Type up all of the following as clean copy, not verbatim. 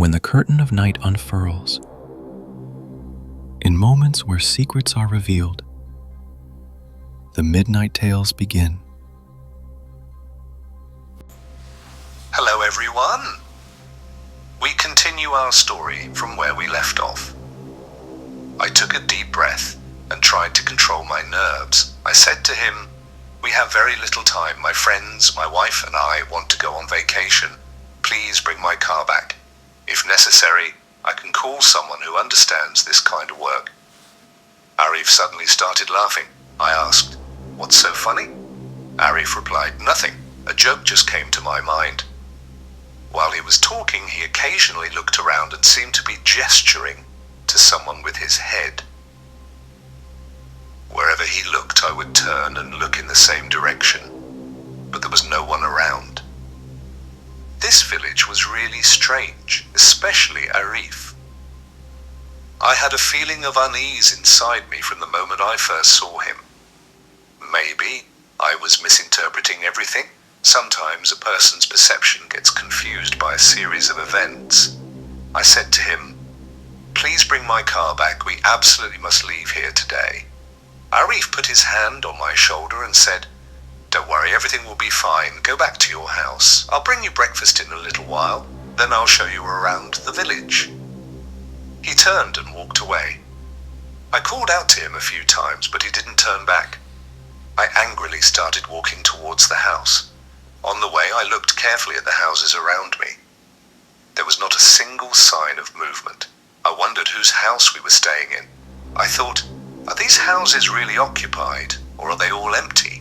when the curtain of night unfurls. In moments where secrets are revealed, the midnight tales begin. Hello everyone! We continue our story from where we left off. I took a deep breath and tried to control my nerves. I said to him, "We have very little time. My friends, my wife and I want to go on vacation. Please bring my car back. If necessary, I can call someone who understands this kind of work." Arif suddenly started laughing. I asked, "What's so funny?" Arif replied, "Nothing. A joke just came to my mind." While he was talking, he occasionally looked around and seemed to be gesturing to someone with his head. Wherever he looked, I would turn and look in the same direction, but there was no one around. This village was really strange, especially Arif. I had a feeling of unease inside me from the moment I first saw him. Maybe I was misinterpreting everything. Sometimes a person's perception gets confused by a series of events. I said to him, "Please bring my car back. We absolutely must leave here today." Arif put his hand on my shoulder and said, "Don't worry, everything will be fine. Go back to your house. I'll bring you breakfast in a little while, then I'll show you around the village." He turned and walked away. I called out to him a few times, but he didn't turn back. I angrily started walking towards the house. On the way, I looked carefully at the houses around me. There was not a single sign of movement. I wondered whose house we were staying in. I thought, are these houses really occupied, or are they all empty?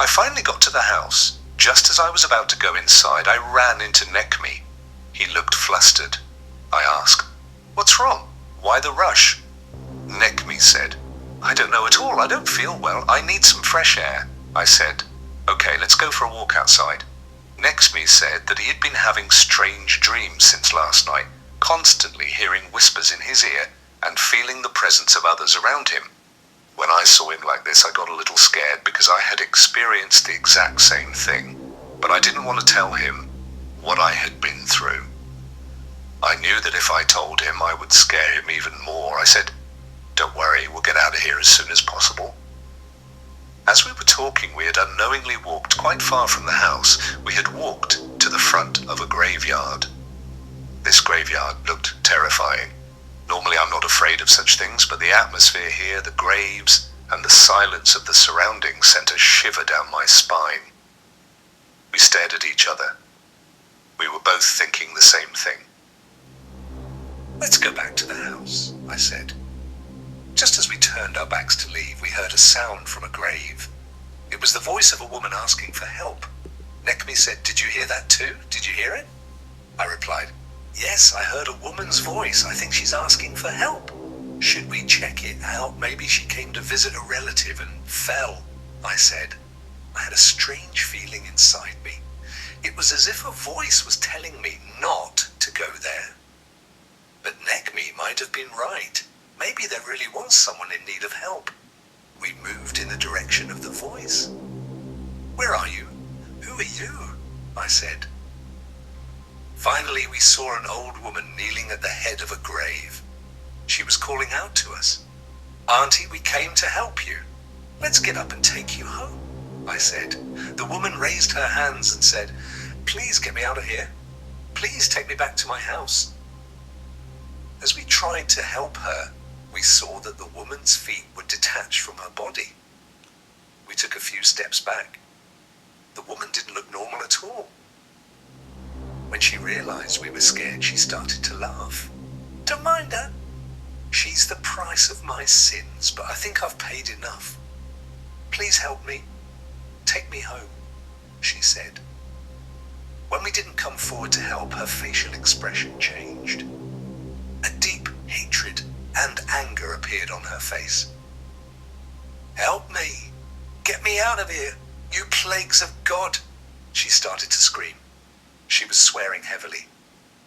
I finally got to the house. Just as I was about to go inside, I ran into Nekmi. He looked flustered. I asked, "What's wrong? Why the rush?" Nekmi said, "I don't know at all. I don't feel well. I need some fresh air." I said, "Okay, let's go for a walk outside." Nekmi said that he had been having strange dreams since last night, constantly hearing whispers in his ear and feeling the presence of others around him. When I saw him like this, I got a little scared because I had experienced the exact same thing, but I didn't want to tell him what I had been through. I knew that if I told him, I would scare him even more. I said, "Don't worry, we'll get out of here as soon as possible." As we were talking, we had unknowingly walked quite far from the house. We had walked to the front of a graveyard. This graveyard looked terrifying. Normally I'm not afraid of such things, but the atmosphere here, the graves, and the silence of the surroundings sent a shiver down my spine. We stared at each other. We were both thinking the same thing. "Let's go back to the house," I said. Just as we turned our backs to leave, we heard a sound from a grave. It was the voice of a woman asking for help. Nekmi said, "Did you hear that too? Did you hear it?" I replied, "Yes, I heard a woman's voice. I think she's asking for help. Should we check it out? Maybe she came to visit a relative and fell," I said. I had a strange feeling inside me. It was as if a voice was telling me not to go there. But Nekmi might have been right. Maybe there really was someone in need of help. We moved in the direction of the voice. "Where are you? Who are you?" I said. Finally, we saw an old woman kneeling at the head of a grave. She was calling out to us. "Auntie, we came to help you. Let's get up and take you home," I said. The woman raised her hands and said, "Please get me out of here. Please take me back to my house." As we tried to help her, we saw that the woman's feet were detached from her body. We took a few steps back. The woman didn't look normal at all. When she realized we were scared, she started to laugh. "Don't mind her. She's the price of my sins, but I think I've paid enough. Please help me. Take me home," she said. When we didn't come forward to help, her facial expression changed. A deep hatred and anger appeared on her face. "Help me! Get me out of here! You plagues of God!" She started to scream. She was swearing heavily.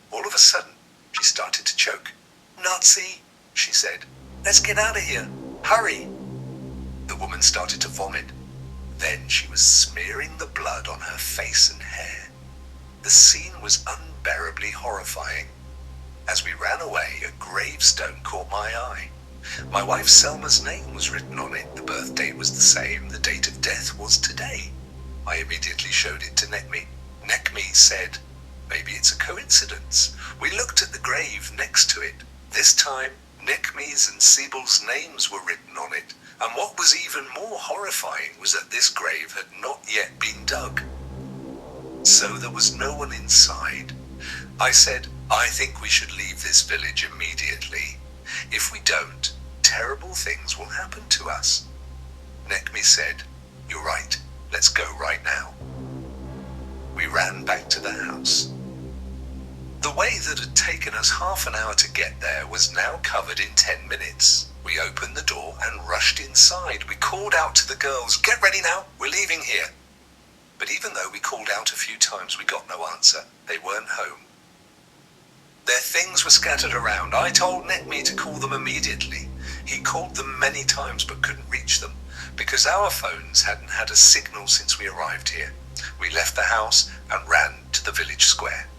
All of a sudden, she started to choke. "Nazi," she said. "Let's get out of here. Hurry." The woman started to vomit. Then she was smearing the blood on her face and hair. The scene was unbearably horrifying. As we ran away, a gravestone caught my eye. My wife Selma's name was written on it. The birth date was the same. The date of death was today. I immediately showed it to Nekmi. Nekmi said, "Maybe it's a coincidence." We looked at the grave next to it. This time, Nekmi's and Sibel's names were written on it. And what was even more horrifying was that this grave had not yet been dug. So there was no one inside. I said, "I think we should leave this village immediately. If we don't, terrible things will happen to us." Nekmi said, "You're right. Let's go right now." We ran back to the house. The way that had taken us half an hour to get there was now covered in 10 minutes. We opened the door and rushed inside. We called out to the girls, "Get ready now, we're leaving here." But even though we called out a few times, we got no answer. They weren't home. Their things were scattered around. I told Nekmi to call them immediately. He called them many times but couldn't reach them because our phones hadn't had a signal since we arrived here. We left the house and ran to the village square.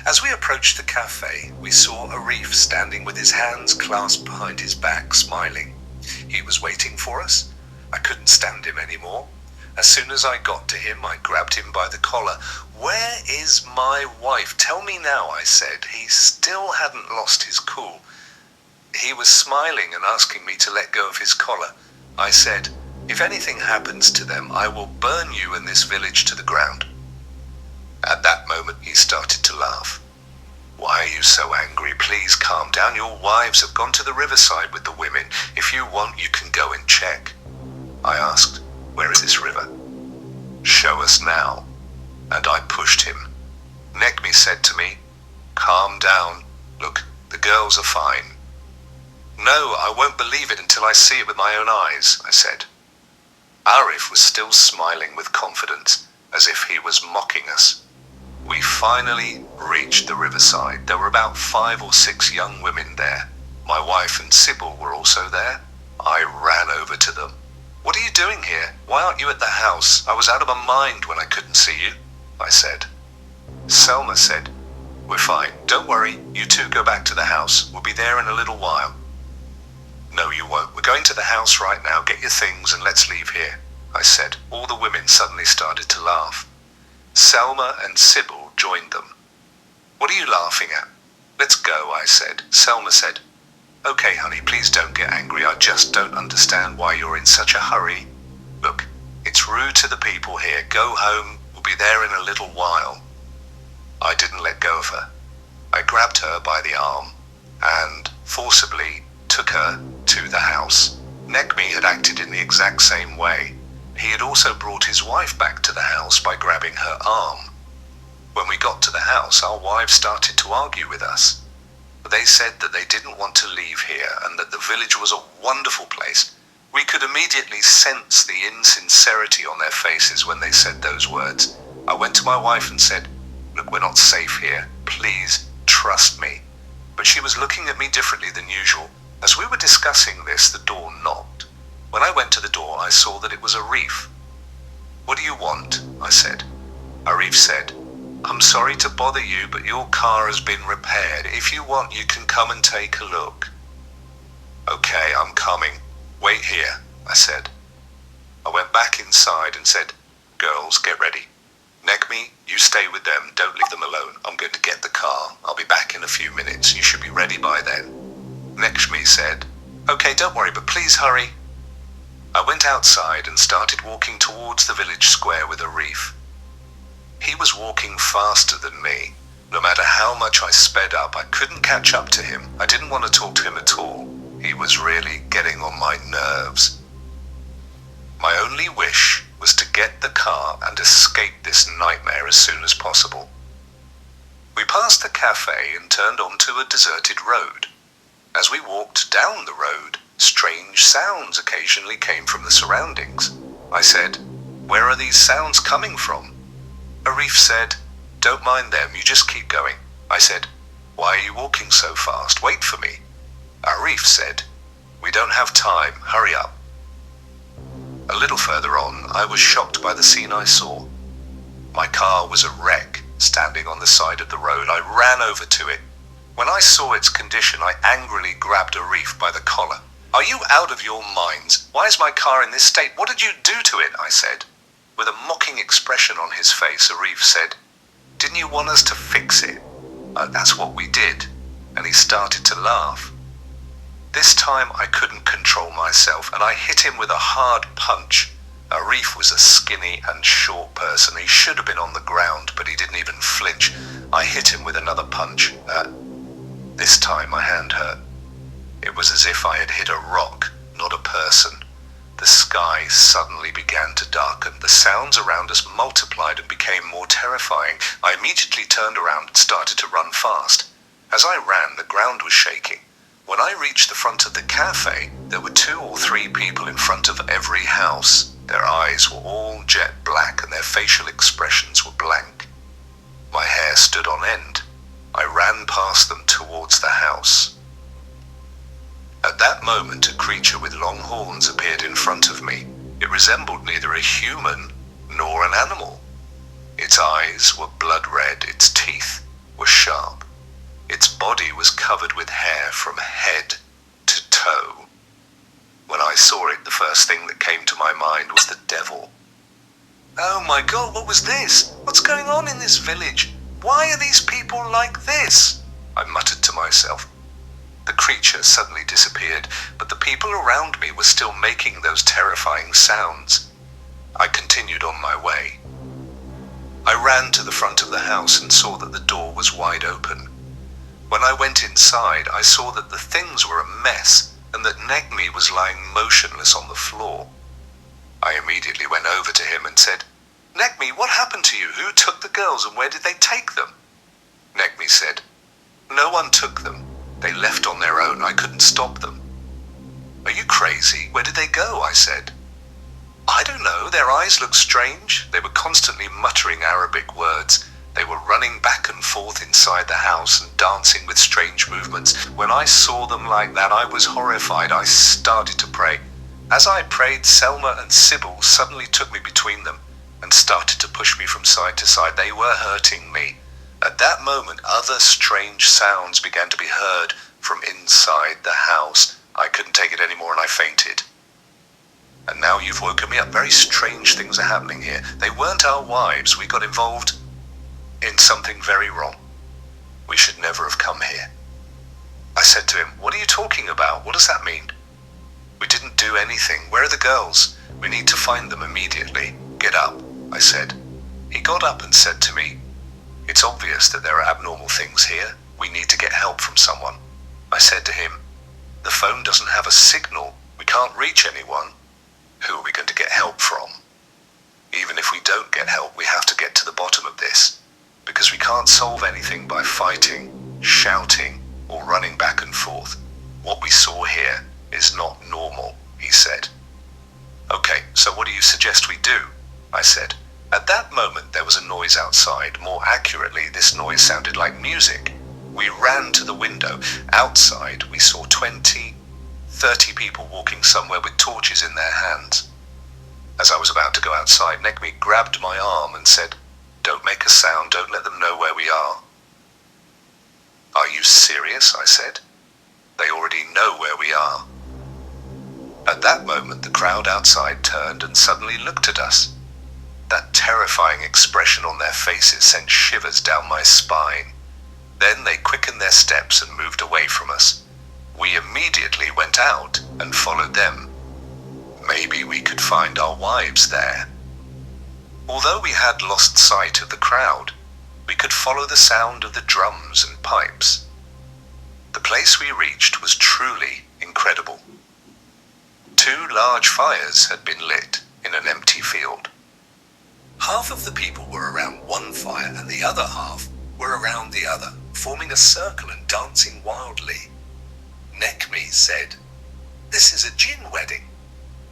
As we approached the cafe, we saw Arif standing with his hands clasped behind his back, smiling. He was waiting for us. I couldn't stand him anymore. As soon as I got to him, I grabbed him by the collar. "Where is my wife? Tell me now," I said. He still hadn't lost his cool. He was smiling and asking me to let go of his collar. I said, "If anything happens to them, I will burn you and this village to the ground." At that moment, he started to laugh. "Why are you so angry? Please calm down. Your wives have gone to the riverside with the women. If you want, you can go and check." I asked, "Where is this river?" "Show us now." And I pushed him. Nekmi said to me, "Calm down. Look, the girls are fine." "No, I won't believe it until I see it with my own eyes," I said. Arif was still smiling with confidence, as if he was mocking us. We finally reached the riverside. There were about 5 or 6 young women there. My wife and Sybil were also there. I ran over to them. "What are you doing here? Why aren't you at the house? I was out of my mind when I couldn't see you," I said. Selma said, "We're fine. Don't worry. You two go back to the house. We'll be there in a little while." "No, you won't. We're going to the house right now. Get your things and let's leave here," I said. All the women suddenly started to laugh. Selma and Sybil joined them. "What are you laughing at?" "Let's go," I said. Selma said, "Okay, honey, please don't get angry. I just don't understand why you're in such a hurry. Look, it's rude to the people here. Go home. We'll be there in a little while." I didn't let go of her. I grabbed her by the arm and forcibly took her to the house. Nekmi had acted in the exact same way. He had also brought his wife back to the house by grabbing her arm. When we got to the house, our wives started to argue with us. They said that they didn't want to leave here and that the village was a wonderful place. We could immediately sense the insincerity on their faces when they said those words. I went to my wife and said, "Look, we're not safe here. Please trust me." But she was looking at me differently than usual. As we were discussing this, the door knocked. When I went to the door, I saw that it was Arif. "What do you want?" I said. Arif said, "I'm sorry to bother you, but your car has been repaired. If you want, you can come and take a look." "Okay, I'm coming. Wait here," I said. I went back inside and said, "Girls, get ready. Nekmi, you stay with them. Don't leave them alone. I'm going to get the car. I'll be back in a few minutes. You should be ready by then." Nekmi said, "Okay, don't worry, but please hurry." I went outside and started walking towards the village square with Arif. He was walking faster than me. No matter how much I sped up, I couldn't catch up to him. I didn't want to talk to him at all. He was really getting on my nerves. My only wish was to get the car and escape this nightmare as soon as possible. We passed the cafe and turned onto a deserted road. As we walked down the road, strange sounds occasionally came from the surroundings. I said, "Where are these sounds coming from?" Arif said, "Don't mind them, you just keep going." I said, "Why are you walking so fast? Wait for me." Arif said, "We don't have time, hurry up." A little further on, I was shocked by the scene I saw. My car was a wreck, standing on the side of the road. I ran over to it. When I saw its condition, I angrily grabbed Arif by the collar. "Are you out of your minds? Why is my car in this state? What did you do to it?" I said. With a mocking expression on his face, Arif said, "Didn't you want us to fix it?" That's what we did. And he started to laugh. This time I couldn't control myself, and I hit him with a hard punch. Arif was a skinny and short person. He should have been on the ground, but he didn't even flinch. I hit him with another punch. This time my hand hurt. It was as if I had hit a rock, not a person. The sky suddenly began to darken. The sounds around us multiplied and became more terrifying. I immediately turned around and started to run fast. As I ran, the ground was shaking. When I reached the front of the cafe, there were 2 or 3 people in front of every house. Their eyes were all jet black and their facial expressions were blank. My hair stood on end. I ran past them towards the house. At that moment, a creature with long horns appeared in front of me. It resembled neither a human nor an animal. Its eyes were blood red, its teeth were sharp. Its body was covered with hair from head to toe. When I saw it, the first thing that came to my mind was the devil. "Oh my God, what was this? What's going on in this village? Why are these people like this?" I muttered to myself. The creature suddenly disappeared, but the people around me were still making those terrifying sounds. I continued on my way. I ran to the front of the house and saw that the door was wide open. When I went inside, I saw that the things were a mess and that Negmi was lying motionless on the floor. I immediately went over to him and said, "Negmi, what happened to you? Who took the girls and where did they take them?" Negmi said, "No one took them. They left on their own. I couldn't stop them." "Are you crazy? Where did they go?" I said. "I don't know. Their eyes looked strange. They were constantly muttering Arabic words. They were running back and forth inside the house and dancing with strange movements. When I saw them like that, I was horrified. I started to pray. As I prayed, Selma and Sybil suddenly took me between them and started to push me from side to side. They were hurting me. At that moment, other strange sounds began to be heard from inside the house. I couldn't take it anymore and I fainted. And now you've woken me up. Very strange things are happening here. They weren't our wives. We got involved in something very wrong. We should never have come here." I said to him, "What are you talking about? What does that mean?" "We didn't do anything. Where are the girls? We need to find them immediately. Get up," I said. He got up and said to me, "It's obvious that there are abnormal things here. We need to get help from someone." I said to him, "The phone doesn't have a signal. We can't reach anyone. Who are we going to get help from? Even if we don't get help, we have to get to the bottom of this, because we can't solve anything by fighting, shouting, or running back and forth. What we saw here is not normal," he said. "Okay, so what do you suggest we do?" I said. At that moment, there was a noise outside. More accurately, this noise sounded like music. We ran to the window. Outside, we saw 20, 30 people walking somewhere with torches in their hands. As I was about to go outside, Negmi grabbed my arm and said, "Don't make a sound. Don't let them know where we are." "Are you serious?" I said. "They already know where we are." At that moment, the crowd outside turned and suddenly looked at us. That terrifying expression on their faces sent shivers down my spine. Then they quickened their steps and moved away from us. We immediately went out and followed them. Maybe we could find our wives there. Although we had lost sight of the crowd, we could follow the sound of the drums and pipes. The place we reached was truly incredible. 2 large fires had been lit in an empty field. Half of the people were around one fire and the other half were around the other, forming a circle and dancing wildly. Nekmi said, "This is a jinn wedding."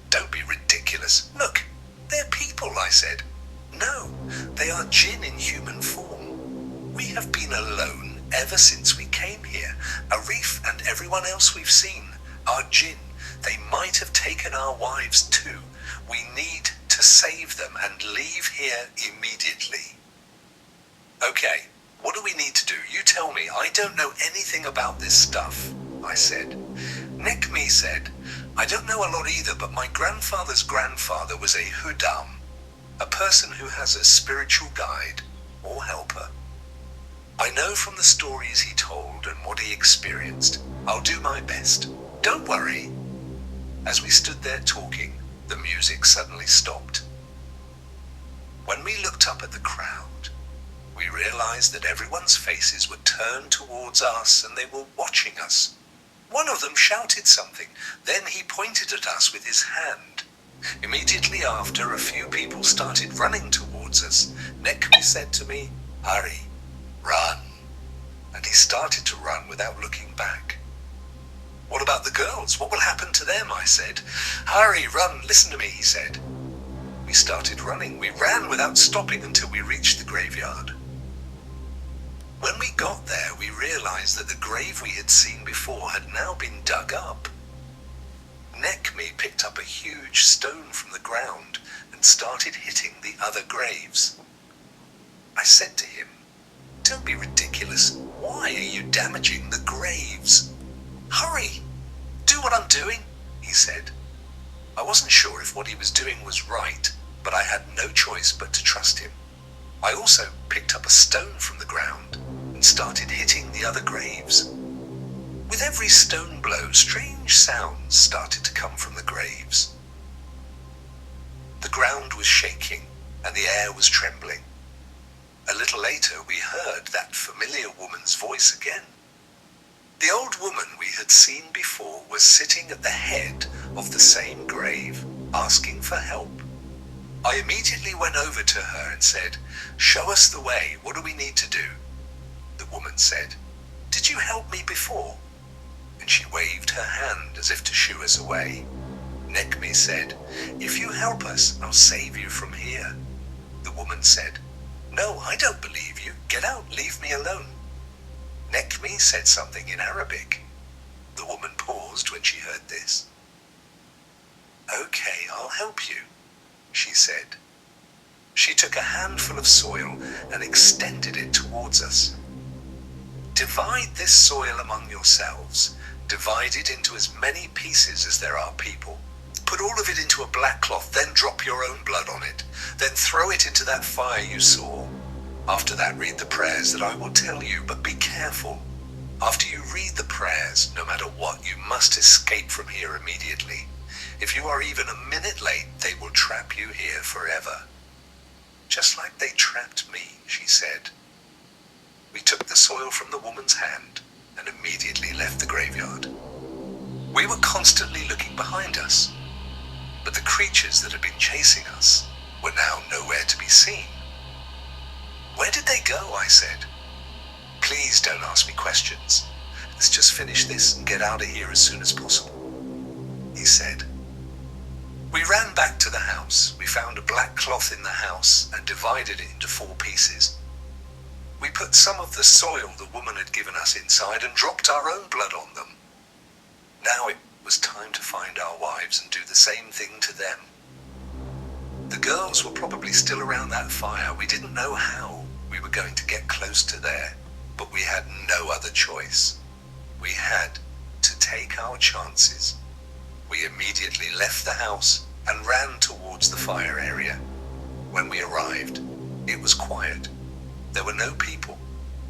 "Don't be ridiculous. Look, they're people," I said. "No, they are jinn in human form. We have been alone ever since we came here. Arif and everyone else we've seen are jinn. They might have taken our wives too. We need to save them and leave here immediately. Okay, what do we need to do? You tell me. I don't know anything about this stuff, I said. Nekmi said, I don't know a lot either, but my grandfather's grandfather was a hudam, a person who has a spiritual guide or helper. I know from the stories he told and what he experienced. I'll do my best. Don't worry. As we stood there talking, the music suddenly stopped. When we looked up at the crowd, we realized that everyone's faces were turned towards us and they were watching us. One of them shouted something. Then he pointed at us with his hand. Immediately after, a few people started running towards us. Nekmi said to me, "Hurry, run." And he started to run without looking back. What about the girls? What will happen to them? I said. "Hurry, run, listen to me," he said. We started running. We ran without stopping until we reached the graveyard. When we got there, we realized that the grave we had seen before had now been dug up. Nekmi picked up a huge stone from the ground and started hitting the other graves. I said to him, "Don't be ridiculous. Why are you damaging the graves? Hurry, do what I'm doing," he said. I wasn't sure if what he was doing was right, but I had no choice but to trust him. I also picked up a stone from the ground and started hitting the other graves. With every stone blow, strange sounds started to come from the graves. The ground was shaking and the air was trembling. A little later, we heard that familiar woman's voice again. The old woman we had seen before was sitting at the head of the same grave, asking for help. I immediately went over to her and said, "Show us the way. What do we need to do?" The woman said, "Did you help me before?" And she waved her hand as if to shoo us away. Nekmi said, "If you help us, I'll save you from here." The woman said, "No, I don't believe you. Get out, leave me alone." Nekmi said something in Arabic. The woman paused when she heard this. "Okay, I'll help you," she said. She took a handful of soil and extended it towards us. "Divide this soil among yourselves. Divide it into as many pieces as there are people. Put all of it into a black cloth, then drop your own blood on it. Then throw it into that fire you saw. After that, read the prayers that I will tell you, but be careful. After you read the prayers, no matter what, you must escape from here immediately. If you are even a minute late, they will trap you here forever." "Just like they trapped me," she said. We took the soil from the woman's hand and immediately left the graveyard. We were constantly looking behind us, but the creatures that had been chasing us were now nowhere to be seen. "Where did they go?" I said. "Please don't ask me questions. Let's just finish this and get out of here as soon as possible," he said. We ran back to the house. We found a black cloth in the house and divided it into 4 pieces. We put some of the soil the woman had given us inside and dropped our own blood on them. Now it was time to find our wives and do the same thing to them. The girls were probably still around that fire. We didn't know how we were going to get close to there, but we had no other choice. We had to take our chances. We immediately left the house and ran towards the fire area. When we arrived, it was quiet. There were no people.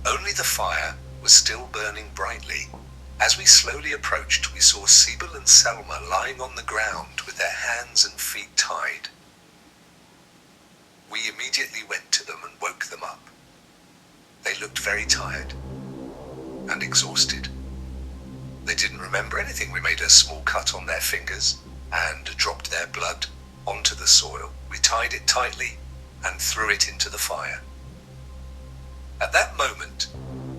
Only the fire was still burning brightly. As we slowly approached, we saw Sibyl and Selma lying on the ground with their hands and feet tied. We immediately went to them and woke them up. They looked very tired and exhausted. They didn't remember anything. We made a small cut on their fingers and dropped their blood onto the soil. We tied it tightly and threw it into the fire. At that moment,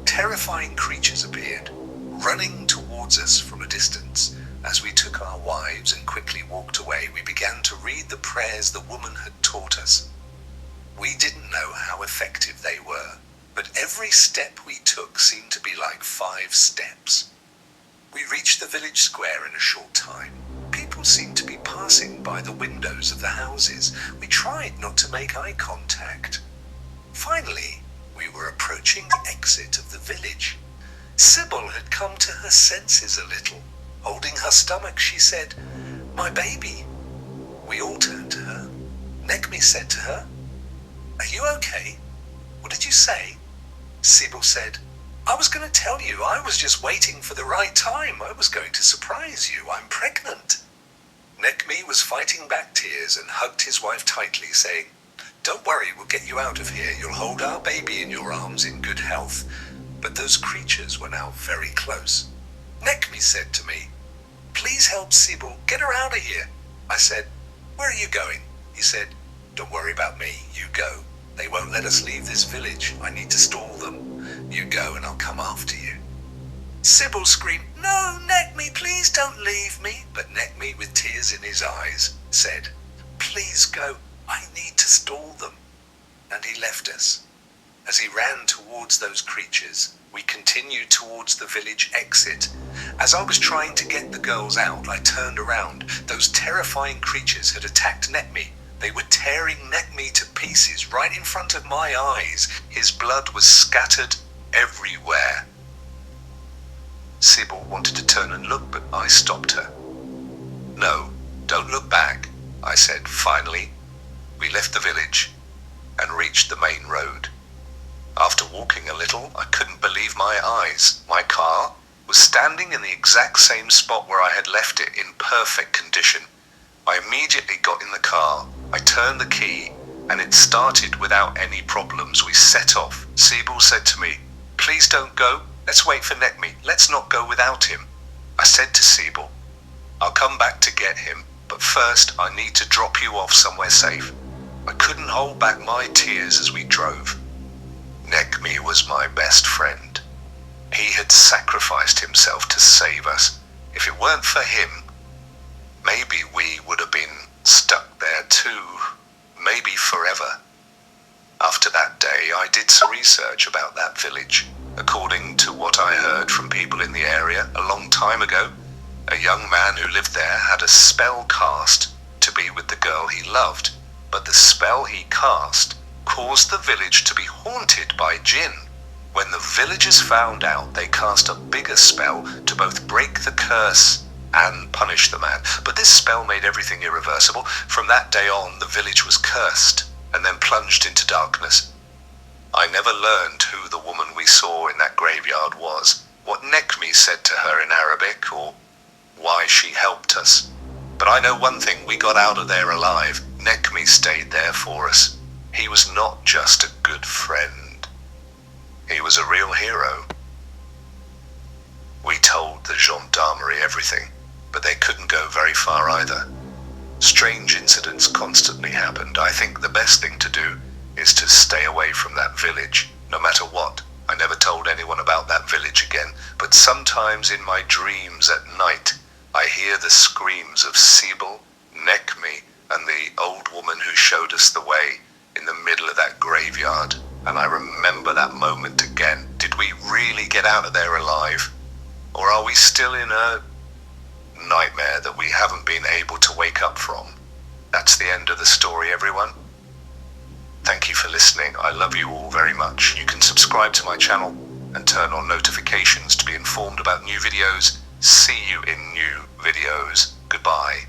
terrifying creatures appeared, running towards us from a distance. As we took our wives and quickly walked away, we began to read the prayers the woman had taught us. We didn't know how effective they were, but every step we took seemed to be like 5 steps. We reached the village square in a short time. People people seemed to be passing by the windows of the houses. We tried not to make eye contact. Finally, we were approaching the exit of the village. Sybil had come to her senses a little. Holding her stomach, she said, "My baby." We all turned to her. Nekmi said to her, "Are you okay? What did you say?" Sybil said, "I was going to tell you. I was just waiting for the right time. I was going to surprise you. I'm pregnant." Nekmi was fighting back tears and hugged his wife tightly, saying, "Don't worry, we'll get you out of here. You'll hold our baby in your arms in good health." But those creatures were now very close. Nekmi said to me, "Please help Sybil. Get her out of here." I said, "Where are you going?" He said, "Don't worry about me. You go. They won't let us leave this village. I need to stall them. You go and I'll come after you." Sybil screamed, "No, Nekmi, please don't leave me." But Nekmi, with tears in his eyes, said, "Please go. I need to stall them." And he left us. As he ran towards those creatures, we continued towards the village exit. As I was trying to get the girls out, I turned around. Those terrifying creatures had attacked Nekmi. They were tearing Nekmi to pieces right in front of my eyes. His blood was scattered everywhere. Sybil wanted to turn and look, but I stopped her. "No, don't look back," I said. Finally, we left the village and reached the main road. After walking a little, I couldn't believe my eyes. My car was standing in the exact same spot where I had left it, in perfect condition. I immediately got in the car. I turned the key and it started without any problems. We set off. Sybil said to me, "Please don't go. Let's wait for Nekmi. Let's not go without him." I said to Sybil, "I'll come back to get him, but first I need to drop you off somewhere safe." I couldn't hold back my tears as we drove. Nekmi was my best friend. He had sacrificed himself to save us. If it weren't for him, maybe we would have been stuck there too, maybe forever. After that day, I did some research about that village. According to what I heard from people in the area a long time ago, a young man who lived there had a spell cast to be with the girl he loved, but the spell he cast caused the village to be haunted by jinn. When the villagers found out, they cast a bigger spell to both break the curse and punish the man. But this spell made everything irreversible. From that day on, the village was cursed and then plunged into darkness. I never learned who the woman we saw in that graveyard was, what Nekmi said to her in Arabic, or why she helped us. But I know one thing, we got out of there alive. Nekmi stayed there for us. He was not just a good friend. He was a real hero. We told the gendarmerie everything, but they couldn't go very far either. Strange incidents constantly happened. I think the best thing to do is to stay away from that village, no matter what. I never told anyone about that village again, but sometimes in my dreams at night, I hear the screams of Sybil, Nekmi, and the old woman who showed us the way in the middle of that graveyard, and I remember that moment again. Did we really get out of there alive? Or are we still in a nightmare that we haven't been able to wake up from? That's the end of the story, everyone. Thank you for listening. I love you all very much. You can subscribe to my channel and turn on notifications to be informed about new videos. See you in new videos. Goodbye.